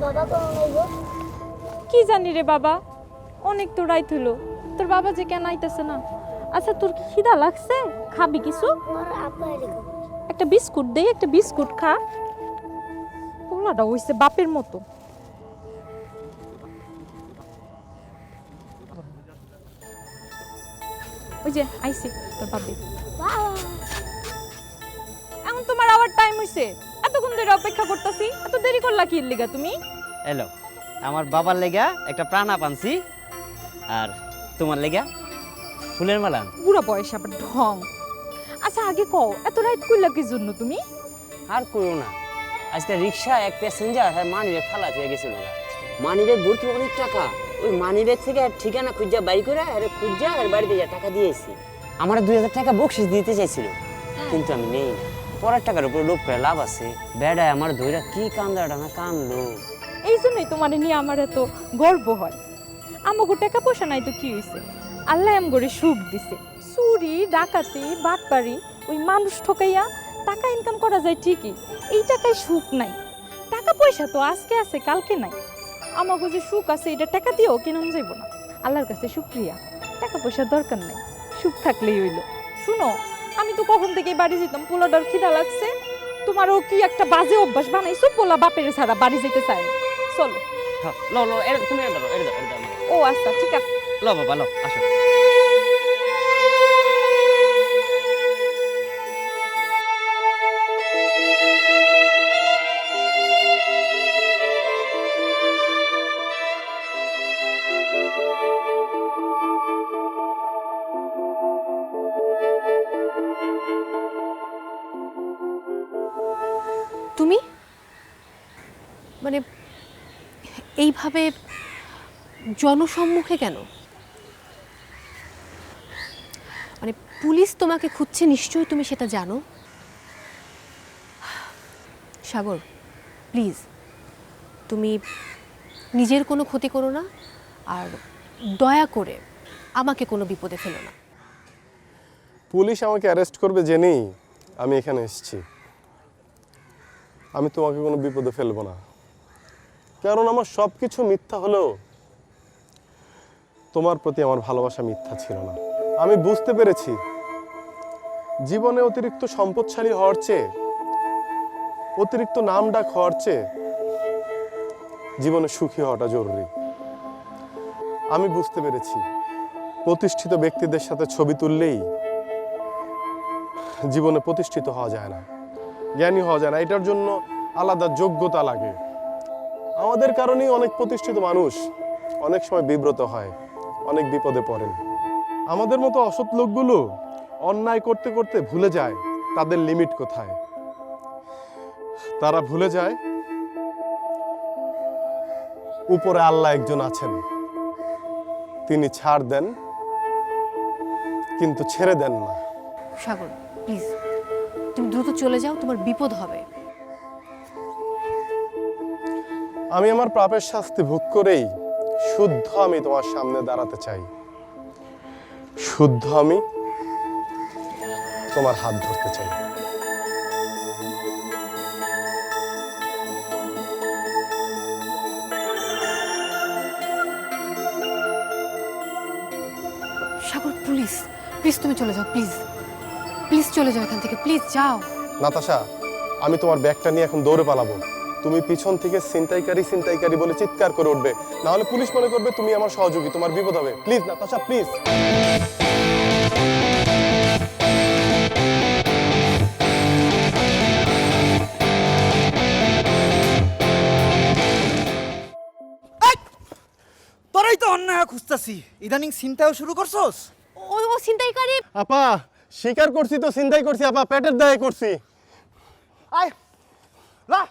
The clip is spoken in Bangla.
বাবা কখন আইব? কি জানি রে বাবা, অনেক তো রাইত হলো, তোর বাবা যে কেন আইতেছে না। আচ্ছা তোর কি খিদা লাগছে, খাবি কিছু? আমার আব্বা এরকম। একটা বিস্কুট দেই, একটা বিস্কুট খা। পোলাটা হইছে বাপের মতো। ওই যে আইছে তোর বাপে। বাবা এখন তোমার আবার টাইম হইছে, এতক্ষণ ধরে অপেক্ষা করতেছি, এত দেরি করলা কি লিগা তুমি? এলো আমার বাবার লেগা একটা প্রাণা পানছি, আর তোমার লেগা ফুলের মালা। বুড়া বয়স আবার ঢং। আচ্ছা আগে কও, এত রাইত কইলা কি জন্য তুমি? আর করো না, আজকে রিক্সা এক প্যাসেঞ্জার আর মানি ব্যাগ ফালা হয়ে গেছিল, মানি ব্যাগ ভর্তি অনেক টাকা। ওই মানি ব্যাগ থেকে ঠিকানা খুঁজা বাই করে আরে খুঁজা আর বাড়িতে যা টাকা দিয়েছি। আমার 2000 টাকা বকশিস দিতে চাইছিল, কিন্তু আমি নেই না। পরের টাকার উপর লোভ করে লাভ আছে। বেড়ায় আমার ধইরা কি কান্দাটা না কানলো। এই জন্যই তোমার নিয়ে আমার এত গর্ব হয়। আমাকে টাকা পয়সা নাই তো কি হইছে, আল্লাহ আমগরে সুখ দিছে। চুরি ডাকাতি বাটপারি ওই মানুষ ঠকাইয়া টাকা ইনকাম করা যায় ঠিকই, এই টাকায় সুখ নাই। টাকা পয়সা তো আজকে আছে কালকে নাই। আমাকে যে সুখ আছে এটা টাকা দিয়েও কেনান যাইব না। আল্লাহর কাছে শুকরিয়া, টাকা পয়সার দরকার নাই, সুখ থাকলেই হইল। শুনো, আমি তো কখন থেকে বাড়ি যেতাম, পোলাডার খিদা লাগছে। তোমারও কি একটা বাজে অভ্যাস বানাইছো, পোলা বাপের ছাড়া বাড়ি যেতে চায় না। চলো। লো লো তুমি এটা ধরো, এটা দাও। ও আচ্ছা ঠিক আছে। লো বাবা লো, আসো। তুমি মানে এইভাবে জনসম্মুখে কেন? মানে পুলিশ তোমাকে খুঁজছে, নিশ্চয়ই তুমি সেটা জানো। সাগর প্লিজ, তুমি নিজের কোনো ক্ষতি করো না, আর দয়া করে আমাকে কোনো বিপদে ফেলো না। পুলিশ আমাকে অ্যারেস্ট করবে জেনেই আমি এখানে এসেছি। আমি তোমাকে কোনো বিপদে ফেলবো না, কারণ আমার সব কিছু মিথ্যা হলেও তোমার প্রতি আমার ভালোবাসা মিথ্যা ছিল না। আমি বুঝতে পেরেছি জীবনে অতিরিক্ত সম্পদশালী হওয়ার চেয়ে, অতিরিক্ত নাম ডাক হওয়ার চেয়ে জীবনে সুখী হওয়াটা জরুরি। আমি বুঝতে পেরেছি প্রতিষ্ঠিত ব্যক্তিদের সাথে ছবি তুললেই জীবনে প্রতিষ্ঠিত হওয়া যায় না, জ্ঞানী হওয়া যায় না। এটার জন্য আলাদা যোগ্যতা লাগে। আমাদের কারণেই অনেক প্রতিষ্ঠিত মানুষ অনেক সময় বিব্রত হয়, অনেক বিপদে পড়েন। আমাদের মতো অসৎ লোকগুলো অন্যায় করতে করতে ভুলে যায় তাদের লিমিট কোথায়। তারা ভুলে যায় উপরে আল্লাহ একজন আছেন, তিনি ছাড় দেন কিন্তু ছেড়ে দেন না। সাগর প্লিজ, তুমি দ্রুত চলে যাও, তোমার বিপদ হবে। আমি আমার পাপের শাস্তি ভোগ করেই শুদ্ধ আমি তোমার সামনে দাঁড়াতে চাই। শুদ্ধ আমি তোমার হাত ধরতে চাই। সাগর প্লিজ প্লিজ তুমি চলে যাও, প্লিজ প্লিজ চলে যাও এখান থেকে, প্লিজ যাও। নাতাশা, আমি তোমার ব্যাগটা নিয়ে এখন দৌড়ে পালাবো। তুমি পিছন থেকে ছিনতাইকারী বলে চিৎকার করে উঠবে, না হলে পুলিশ মনে করবে তুমি আমার সহযোগী, তোমার বিপদ হবে। Please Natasha, please. তোরাই তো অন্যায় খুঁজতাছি, ইদানিং চিন্তাও শুরু করছস? ও ছিনতাইকারী। আপা স্বীকার করছি তো, ছিনতাই করছি আপা, পেটের দায়ে করছি। আয় লা